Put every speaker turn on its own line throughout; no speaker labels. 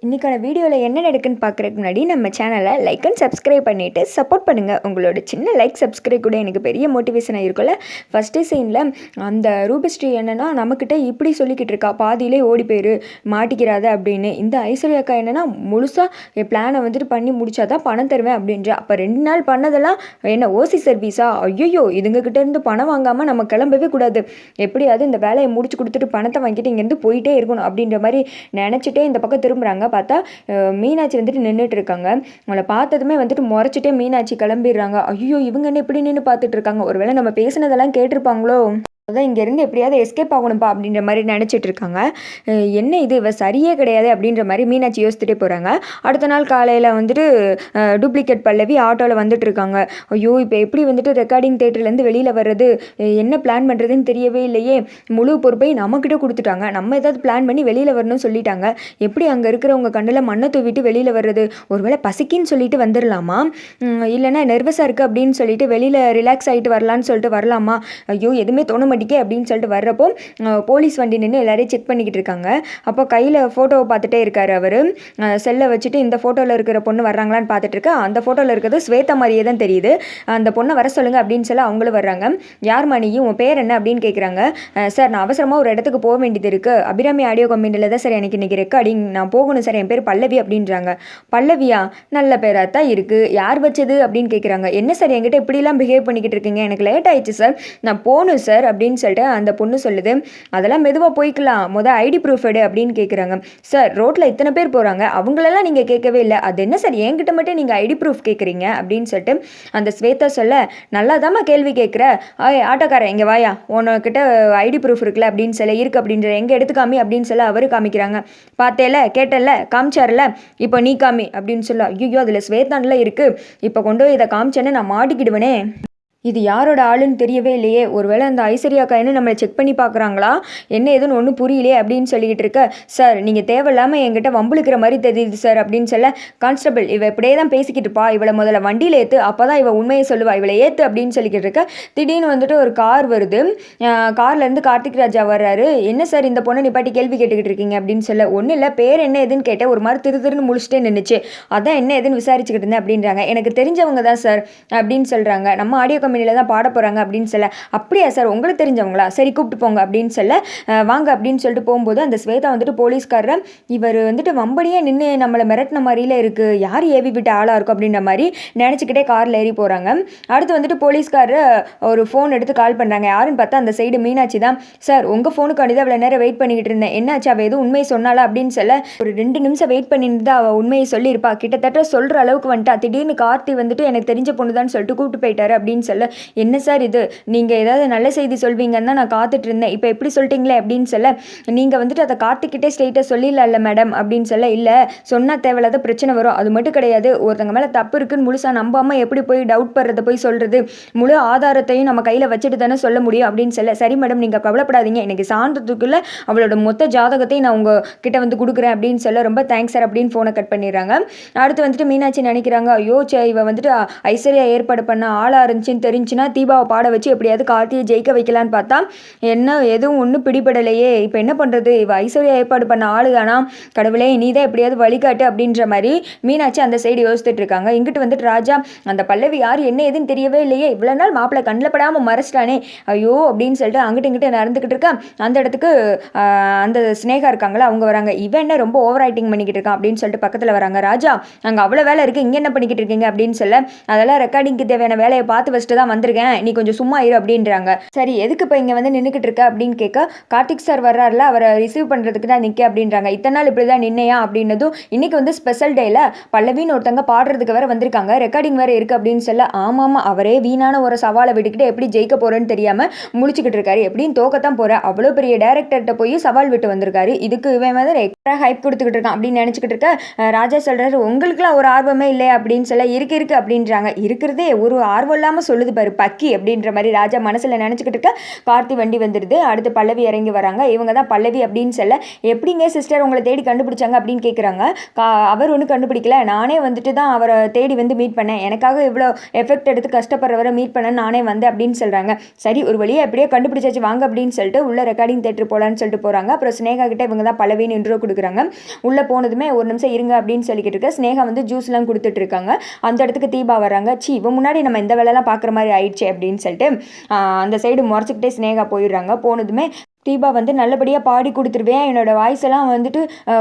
இன்றைக்கான வீடியோவில் என்ன நடக்குன்னு பார்க்குறதுக்கு முன்னாடி நம்ம சேனலை லைக் அண்ட் சப்ஸ்கிரைப் பண்ணிவிட்டு சப்போர்ட் பண்ணுங்கள். உங்களோட சின்ன லைக் சப்ஸ்கிரைப் கூட எனக்கு பெரிய மோட்டிவேஷனாக இருக்கும்ல. ஃபஸ்ட்டு சீனில் அந்த ரூபஸ்ரீ என்னென்னா நம்மக்கிட்ட இப்படி சொல்லிக்கிட்டு இருக்கா, பாதியிலே ஓடி போயிரு மாட்டிக்கிறாத அப்படின்னு. இந்த ஐஸ்வர்யாக்கா என்னென்னா முழுசாக என் பிளானை வந்துட்டு பண்ணி முடிச்சாதான் பணம் தருவேன் அப்படின்ற. அப்போ 2 நாள் பண்ணதெல்லாம் என்ன ஓசி சர்வீஸா? ஐயோ, இதுங்கக்கிட்ட இருந்து பணம் வாங்காமல் நம்ம கிளம்பவே கூடாது, எப்படியாவது இந்த வேலையை முடிச்சு கொடுத்துட்டு பணத்தை வாங்கிட்டு இங்கேருந்து போயிட்டே இருக்கணும் அப்படின்ற மாதிரி நினச்சிட்டே இந்த பக்கம் திரும்புகிறாங்க. பார்த்தா மீனாட்சி வந்துட்டு நின்றுட்டு இருக்காங்க. அவளை பார்த்ததுமே வந்துட்டு முறைச்சிட்டே மீனாட்சி கிளம்பிடுறாங்க. ஐயோ, இவங்க என்ன இப்படி நின்று பார்த்துட்டு இருக்காங்க, ஒருவேளை நம்ம பேசினதெல்லாம் கேட்டிருப்பாங்களோ, அதான் இங்கேருந்து எப்படியாவது எஸ்கேப் ஆகணும்ப்பா அப்படின்ற மாதிரி நினச்சிட்டு இருக்காங்க. என்ன இது, இவ சரியே கிடையாது அப்படின்ற மாதிரி மீனாட்சி யோசிச்சுட்டே போகிறாங்க. அடுத்த நாள் காலையில் வந்துட்டு டூப்ளிகேட் பல்லவி ஆட்டோவில் வந்துட்டு இருக்காங்க. ஐயோ, இப்போ எப்படி வந்துட்டு ரெக்கார்டிங் தேட்டர்லேருந்து வெளியில் வர்றது, என்ன பிளான் பண்ணுறதுன்னு தெரியவே இல்லையே, முழு பொறுப்பை நம்மக்கிட்ட கொடுத்துட்டாங்க, நம்ம ஏதாவது பிளான் பண்ணி வெளியில் வரணும்னு சொல்லிட்டாங்க, எப்படி அங்கே இருக்கிறவங்க கண்ணில் மண்ணை தூவிட்டு வெளியில் வர்றது, ஒருவேளை பசிக்கின்னு சொல்லிட்டு வந்துடலாமா, இல்லைன்னா நர்வஸாக இருக்குது அப்படின்னு சொல்லிட்டு வெளியில் ரிலாக்ஸ் ஆகிட்டு வரலான்னு சொல்லிட்டு வரலாமா, ஐயோ எதுவுமே தோண அப்படின்னு சொல்லிட்டு வர்றப்போ போலீஸ் வண்டி நின்று எல்லாரையும் செக் பண்ணிக்கிட்டு இருக்காங்க. அப்போ கையில் ஃபோட்டோவை பார்த்துட்டே இருக்காரு அவர். செல்லை வச்சுட்டு இந்த ஃபோட்டோவில் இருக்கிற பொண்ணு வர்றாங்களான்னு பார்த்துட்டு இருக்கா. அந்த ஃபோட்டோவில் இருக்கிறது ஸ்வேதா மாதிரியே தான் தெரியுது. அந்த பொண்ணை வர சொல்லுங்கள் அப்படின்னு சொல்லி அவங்களும் வர்றாங்க. யார் மணியும் உன் பேர் என்ன அப்படின்னு கேட்குறாங்க. சார், நான் அவசரமாக ஒரு இடத்துக்கு போக வேண்டியது இருக்குது, அபிராமி ஆடியோ கம்பெனியில் தான் சார் எனக்கு இன்றைக்கி ரெக்கார்டிங், நான் போகணும் சார், என் பேர் பல்லவி அப்படின்றாங்க. பல்லவியா? நல்ல பேராக தான் இருக்குது, யார் வச்சது அப்படின்னு கேட்குறாங்க. என்ன சார் என்கிட்ட இப்படிலாம் பிஹேவ் பண்ணிக்கிட்டு இருக்கீங்க, எனக்கு லேட் ஆயிடுச்சு சார், நான் போகணும் சார் அப்படின்னு சொல்லிட்டு அந்த பொண்ணு சொல்லுது. அதெல்லாம் மெதுவாக போய்க்கலாம், ஐடி ப்ரூஃப் எடு அப்படின்னு கேட்குறாங்க. சார், ரோட்டில் இத்தனை பேர் போகிறாங்க, அவங்களெல்லாம் நீங்கள் கேட்கவே இல்லை, அது என்ன சார் என்கிட்ட மட்டும் நீங்கள் ஐடி ப்ரூஃப் கேட்குறீங்க அப்படின்னு சொல்லிட்டு அந்த ஸ்வேதா சொல்ல, நல்லா தாம்மா கேள்வி கேட்குற, ஆட்டோக்காரன் இங்கே வாயா, உனக்கிட்ட ஐடி ப்ரூஃப் இருக்குல்ல அப்படின்னு சொல்ல, இருக்கு அப்படின்ற, எங்கே எடுத்துக்காமி அப்படின்னு சொல்ல அவரு காமிக்கிறாங்க. பார்த்தேல, கேட்டல, காமிச்சார்ல, இப்போ நீ காமி அப்படின்னு சொல்ல. ஐயோ, அதில் ஸ்வேதான்ல இருக்குது, இப்போ கொண்டு போய் இதை காமிச்சேன்னு நான் மாட்டிக்கிடுவேனே, இது யாரோட ஆளுன்னு தெரியவே இல்லையே, ஒருவேளை அந்த ஐஸ்வர்யாக்கா என்ன நம்மளை செக் பண்ணி பார்க்குறாங்களா, என்ன ஏதுன்னு ஒன்றும் புரியலையே அப்படின்னு சொல்லிக்கிட்டு இருக்க. சார், நீங்கள் தேவையில்லாமல் என்கிட்ட வம்புழுக்கிற மாதிரி தெரியுது சார் அப்படின்னு சொல்ல, கான்ஸ்டபிள் இவ இப்படியே தான் பேசிக்கிட்டு இருப்பா, இவளை முதல்ல வண்டியில் ஏற்று, அப்போ தான் இவள் உண்மையை சொல்லுவா, இவளை ஏற்று அப்படின்னு சொல்லிக்கிட்டு இருக்க. திடீர்னு வந்துட்டு ஒரு கார் வருது. கார்லேருந்து கார்த்திக் ராஜா வர்றாரு. என்ன சார் இந்த பொண்ணை நிப்பாட்டி கேள்வி கேட்டுக்கிட்டு இருக்கீங்க அப்படின்னு சொல்ல, ஒன்றும் இல்லை, பேர் என்ன எதுன்னு கேட்டேன், ஒரு மாதிரி திருன்னு முழிச்சிட்டே நின்றுச்சு, அதான் என்ன எதுன்னு விசாரிச்சுக்கிட்டு இருந்தேன் அப்படின்றாங்க. எனக்கு தெரிஞ்சவங்க தான் சார் அப்படின்னு சொல்கிறாங்க. நம்ம ஆடியோ கம்பெனியில் தான் பாட போகிறாங்க அப்படின்னு சொல்ல, அப்படியா சார், உங்களுக்கு தெரிஞ்சவங்களா, சரி கூப்பிட்டு போங்க அப்படின்னு சொல்ல, வாங்க அப்படின்னு சொல்லிட்டு போகும்போது அந்த ஸ்வேதா வந்துட்டு போலீஸ்காரர், இவர் வந்துட்டு வம்படியாக நின்று நம்மளை மிரட்டின மாதிரில இருக்குது, யார் ஏவி விட்டு ஆளாக இருக்கும் அப்படின்ற மாதிரி நினச்சிக்கிட்டே காரில் ஏறி போகிறாங்க. அடுத்து வந்துட்டு போலீஸ்காரர் ஒரு ஃபோன் எடுத்து கால் பண்ணுறாங்க. யாருன்னு பார்த்தா அந்த சைடு மீனாட்சி தான். சார், உங்கள் ஃபோனுக்காண்டி தான் அவ்வளோ நேரம் வெயிட் பண்ணிக்கிட்டு இருந்தேன், என்னாச்சு, அவள் எதுவும் உண்மையை சொன்னாலா அப்படின்னு சொல்ல, ஒரு 2 நிமிஷம் வெயிட் பண்ணிட்டு தான் அவள் உண்மையை சொல்லியிருப்பா, கிட்டத்தட்ட சொல்கிற அளவுக்கு வந்துட்டா, திடீர்னு கார்த்தி வந்துட்டு எனக்கு தெரிஞ்ச பொண்ணு தான் சொல்லிட்டு கூப்பிட்டு போயிட்டாரு அப்படின்னு சொல்ல, என்ன சார் இது, நீங்கள் ஏதாவது நல்ல செய்தி சொல்வீங்கன்னு தான் நான் காத்துட்டு இருந்தேன், இப்போ எப்படி சொல்லிட்டீங்களே அப்படின்னு சொல்ல, நீங்கள் வந்துட்டு அதை கார்த்திக்கிட்டே ஸ்ட்ரெயிட்டாக சொல்லிடல மேடம் அப்படின்னு சொல்ல, இல்லை சொன்னால் தேவையில்லாத பிரச்சனை வரும், அது மட்டும் கிடையாது, ஒருத்தங்க மேலே தப்பு இருக்குன்னு முழுசாக நம்பாமல் எப்படி போய் டவுட் பண்ணுறதை போய் சொல்கிறது, முழு ஆதாரத்தையும் நம்ம கையில் வச்சுட்டு தானே சொல்ல முடியும் அப்படின்னு சொல்ல, சரி மேடம் நீங்கள் கவலைப்படாதீங்க, எனக்கு சான்றதுக்குள்ளே அவளோட மொத்த ஜாதகத்தையும் நான் உங்கள் கிட்ட வந்து கொடுக்குறேன் அப்படின்னு சொல்ல, ரொம்ப தேங்க்ஸ் சார் அப்படின்னு ஃபோனை கட் பண்ணிடுறாங்க. அடுத்து வந்துட்டு மீனாட்சி நினைக்கிறாங்க, ஐயோ இவ வந்துட்டு ஐஸ்வர்யா ஏற்பாடு பண்ண ஆளாக இருந்துச்சுன்னு தெரிஞ்சுன்னா தீபாவை பாட வச்சு எப்படியாவது கார்த்தியை ஜெயிக்க வைக்கலான்னு பார்த்தா என்ன எதுவும் ஒன்றும் பிடிபடலையே, இப்போ என்ன பண்ணுறது, இவ ஐஸ்வர்யா ஏற்பாடு பண்ண ஆளுதானா, கடவுளே நீ தான் எப்படியாவது வழிகாட்டு அப்படின்ற மாதிரி மீனாட்சி அந்த சைடு யோசிச்சுட்டு இருக்காங்க. இங்கிட்டு வந்துட்டு ராஜா, அந்த பல்லவி யார் என்ன எதுன்னு தெரியவே இல்லையே, இவ்வளோ நாள் மாப்பிள்ளை கண்ணில் படாமல் மறைச்சிட்டானே, ஐயோ அப்படின்னு சொல்லிட்டு அங்கிட்ட இங்கிட்ட நடந்துக்கிட்டு இருக்கா. அந்த இடத்துக்கு அந்த ஸ்னேகா இருக்காங்களா அவங்க வராங்க. இவன் என்ன ரொம்ப ஓவர் ஆக்டிங் பண்ணிக்கிட்டு இருக்கான் அப்படின்னு சொல்லிட்டு பக்கத்தில் வராங்க. ராஜா, அங்கே அவ்வளோ வேலை இருக்குது, இங்கே என்ன பண்ணிக்கிட்டு இருக்கீங்க அப்படின்னு சொல்ல, அதெல்லாம் ரெக்கார்டிங்க்கு தேவையான வேலையை பார்த்து வச்சுட்டு தான் வந்திருக்கேன், நீ கொஞ்சம் சும்மா இரு அப்படின்றாங்க. சரி, எதுக்கு இப்போ இங்கே வந்து நின்றுக்கிட்டு இருக்க அப்படின்னு கேட்க, கார்த்திக் சார் வர்றாருல, அவரை ரிசீவ் பண்ணுறதுக்கு தான் நிற்க அப்படின்றாங்க. இத்தனை நாள் இப்படி தான் நின்னையா அப்படின்னதும், இன்றைக்கி வந்து ஸ்பெஷல் டேயில் பல்லவின்னு ஒருத்தங்க பாடுறதுக்கு வேறு வந்திருக்காங்க, ரெக்கார்டிங் வேறு இருக்குது அப்படின்னு சொல்ல, ஆமாம் அவரே வீணான ஒரு சவாலை விட்டுக்கிட்டு எப்படி ஜெயிக்க போகிறேன்னு தெரியாமல் முழிச்சுக்கிட்டு இருக்காரு, எப்படின்னு தோக்கத்தான் போகிறேன், அவ்வளோ பெரிய டேரக்டர்கிட்ட போய் சவால் விட்டு வந்திருக்காரு, இதுக்கு இவன் வந்து எக்ஸ்ட்ரா ஹைப் கொடுத்துக்கிட்டு இருக்கான் அப்படின்னு நினச்சிக்கிட்டு இருக்க. ராஜா சொல்கிறாரு, உங்களுக்குலாம் ஒரு ஆர்வமே இல்லை அப்படின்னு சொல்ல, இருக்கு அப்படின்றாங்க. இருக்கிறதே ஒரு ஆர்வம் இல்லாமல் சொல்லுது ஓடுது பாரு பக்கி அப்படின்ற மாதிரி ராஜா மனசில் நினச்சிக்கிட்டு இருக்க கார்த்தி வண்டி வந்துடுது. அடுத்து பல்லவி இறங்கி வராங்க. இவங்க தான் பல்லவி அப்படின்னு சொல்ல, எப்படிங்க சிஸ்டர் உங்களை தேடி கண்டுபிடிச்சாங்க அப்படின்னு கேட்குறாங்க. அவர் ஒன்றும் கண்டுபிடிக்கல, நானே வந்துட்டு தான் அவரை தேடி வந்து மீட் பண்ணேன், எனக்காக இவ்வளோ எஃபெக்ட் எடுத்து கஷ்டப்படுறவரை மீட் பண்ண நானே வந்தேன் அப்படின்னு சொல்கிறாங்க. சரி ஒரு வழியாக எப்படியோ கண்டுபிடிச்சாச்சு வாங்க அப்படின்னு சொல்லிட்டு உள்ள ரெக்கார்டிங் தேட்டர் போகலான்னு சொல்லிட்டு போகிறாங்க. அப்புறம் ஸ்னேகா கிட்ட இவங்க தான் பல்லவின்னு இன்ட்ரோ கொடுக்குறாங்க. உள்ளே போனதுமே ஒரு நிமிஷம் இருங்க அப்படின்னு சொல்லிக்கிட்டு இருக்க ஸ்னேகா வந்து ஜூஸ்லாம் கொடுத்துட்டு இருக்காங்க. அந்த இடத்துக்கு தீபா வராங்க. இவன் முன்னாடி நம்ம இந்த வேலைலாம் பார்க்குற மாதிரி ஆயிடுச்சு அப்படின்னு சொல்லிட்டு அந்த சைடு முறைச்சிக்கிட்டே ஸ்னேகா போயிடுறாங்க. போனதுமே தீபா வந்து நல்லபடியாக பாடி கொடுத்துருவேன், என்னோடய வாய்ஸ் எல்லாம் வந்துட்டு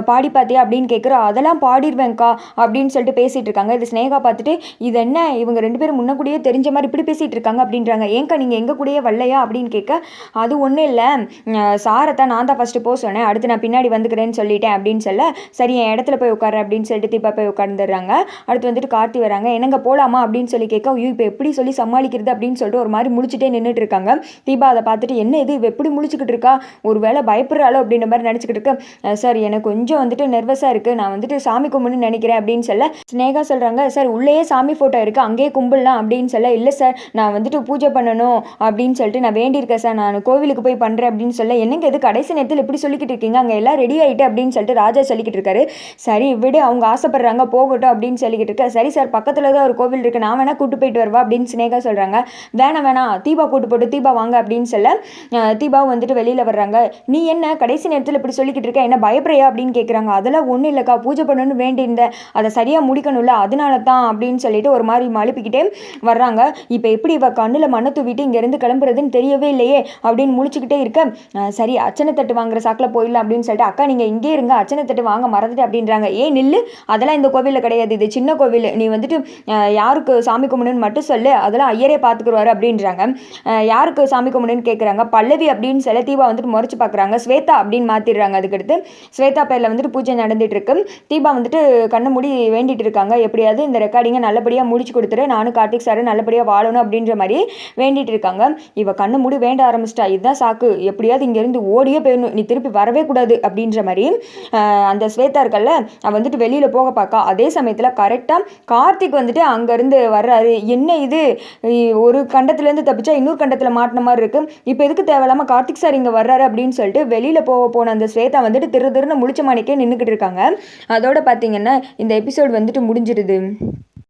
பாடி பார்த்தியா அப்படின்னு கேட்குறோம். அதெல்லாம் பாடிடுவேங்க்கா அப்படின்னு சொல்லிட்டு பேசிகிட்டு இருக்காங்க. இது ஸ்னேகா பார்த்துட்டு இது என்ன இவங்க 2 பேரும் முன்னக்கூடியே தெரிஞ்ச மாதிரி இப்படி பேசிகிட்டு இருக்காங்க அப்படின்றாங்க. ஏங்க்கா நீங்கள் எங்கள் கூடயே வரலையா அப்படின்னு கேட்க, அது ஒன்றும் இல்லை சாரத்தான் நான் தான் ஃபஸ்ட்டு போக சொன்னேன், அடுத்து நான் பின்னாடி வந்துக்கிறேன்னு சொல்லிட்டேன் அப்படின்னு சொல்ல, சரி என் இடத்துல போய் உட்கார அப்படின்னு சொல்லிட்டு தீபா போய் உட்காந்துடுறாங்க. அடுத்து வந்துட்டு கார்த்தி வராங்க. என்னங்க போகலாமா அப்படின்னு சொல்லி கேட்க, ஐயோ இப்போ எப்படி சொல்லி சமாளிக்கிறது அப்படின்னு சொல்லிட்டு ஒரு மாதிரி முழிச்சிட்டே நின்றுட்டு இருக்காங்க. தீபா அதை பார்த்துட்டு என்ன இது எப்படி முழிச்சிக்கிட்டு இருக்கா, ஒரு வேளை பயப்படுறாளோ அப்படின்ற மாதிரி நினச்சிக்கிட்டு இருக்க, சார் எனக்கு கொஞ்சம் வந்துட்டு நர்வஸாக இருக்குது, நான் வந்துட்டு சாமி கும்பிடுன்னு நினைக்கிறேன் அப்படின்னு சொல்ல, ஸ்னேகா சொல்கிறாங்க சார் உள்ளேயே சாமி ஃபோட்டோ இருக்குது அங்கேயே கும்பிடலாம் அப்படின்னு சொல்ல, இல்லை சார் நான் வந்துட்டு பூஜை பண்ணணும் அப்படின்னு சொல்லிட்டு நான் வேண்டியிருக்கேன் சார், நான் கோவிலுக்கு போய் பண்ணுறேன் அப்படின்னு சொல்ல, என்னங்க இது கடைசி நேரத்தில் எப்படி சொல்லிக்கிட்டு இருக்கீங்க, அங்கே எல்லாம் ரெடி ஆகிட்டு அப்படின்னு சொல்லிட்டு ராஜா சொல்லிக்கிட்டு இருக்காரு. சரி விடு அவங்க ஆசைப்படுறாங்க போகட்டும் அப்படின்னு சொல்லிக்கிட்டு இருக்க, சரி சார் பக்கத்தில் தான் ஒரு கோவில் இருக்குது நான் வேணா கூட்டு போயிட்டு வருவா அப்படின்னு ஸ்னேகா சொல்கிறாங்க. வேணாம் தீபா கூட்டு போட்டு தீபா வாங்க அப்படின்னு சொல்ல, தீபாவும் வந்துட்டு வெளியில் வர்றாங்க. நீ என்ன கடைசி நேரத்தில் இப்படி சொல்லிக்கிட்டு இருக்க, என்ன பயப்படுறியா அப்படின்னு கேட்குறாங்க. அதெல்லாம் ஒன்றும் இல்லைக்கா பூஜை பண்ணணும்னு வேண்டியிருந்தேன், அதை சரியாக முடிக்கணும்ல அதனால தான் அப்படின்னு சொல்லிட்டு ஒரு மாதிரி மழுப்பிக்கிட்டே வர்றாங்க. இப்போ எப்படி இவ கண்ணில் மண்ணை தூவிட்டு இங்கேருந்து கிளம்புறதுன்னு தெரியவே இல்லையே அப்படின்னு முழிச்சுக்கிட்டே இருக்க, சரி அச்சனை தட்டு வாங்குற சாக்கில் போயிடலாம் அப்படின்னு சொல்லிட்டு, அக்கா நீங்கள் இங்கே இருங்க அச்சனை தட்டு வாங்க மறந்துட்டு அப்படின்றாங்க. ஏன் நில்லு, அதெல்லாம் இந்த கோவிலில் கிடையாது, இது சின்ன கோவில், நீ வந்துட்டு யாருக்கு சாமி கும்பிடுன்னு மட்டும் சொல்லு, அதெல்லாம் ஐயரே பார்த்துக்குருவாரு அப்படின்றாங்க. யாருக்கு சாமி கும்பிடுன்னு கேட்குறாங்க. பல்லவி அப்படின்னு சொல்ல தீபா வந்துட்டு முறைச்சு பார்க்குறாங்க. ஸ்வேதா அப்படின்னு மாற்றிடுறாங்க. அதுக்கடுத்து ஸ்வேதா பேரில் வந்துட்டு பூஜை நடந்துட்டு இருக்கு. தீபா வந்துட்டு கண்ணை மூடி வேண்டிட்டு இருக்காங்க, எப்படியாவது இந்த ரெக்கார்டிங்கை நல்லபடியாக முடிச்சு கொடுத்துரு, நானும் கார்த்திக் சார் நல்லபடியாக வாழணும் அப்படின்ற மாதிரி வேண்டிட்டு இருக்காங்க. இவ கண்ணை மூடி வேண்ட ஆரம்பிச்சிட்டா, இதுதான் சாக்கு, எப்படியாவது இங்கேருந்து ஓடியே போயிடணும், நீ திருப்பி வரவே கூடாது அப்படின்ற மாதிரி அந்த ஸ்வேதா இருக்கல்ல அவ வந்துட்டு வெளியில் போக பார்க்கா. அதே சமயத்தில் கரெக்டாக கார்த்திக் வந்துட்டு அங்கேருந்து வர்றாரு. என்ன இது ஒரு கண்டத்துலேருந்து தப்பிச்சா இன்னொரு கண்டத்தில் மாட்டின மாதிரி இருக்கு, இப்போ எதுக்கு தேவையில்லாமல் கார்த்திக் சார் இங்கே வர்றாரு அப்படின்னு சொல்லிட்டு வெளியில் போன அந்த ஸ்வேதா வந்துட்டு திருன்னு முழிச்ச மாணிக்கே நின்றுக்கிட்டு இருக்காங்க. அதோட பார்த்தீங்கன்னா இந்த எபிசோட் வந்துட்டு முடிஞ்சிடுது.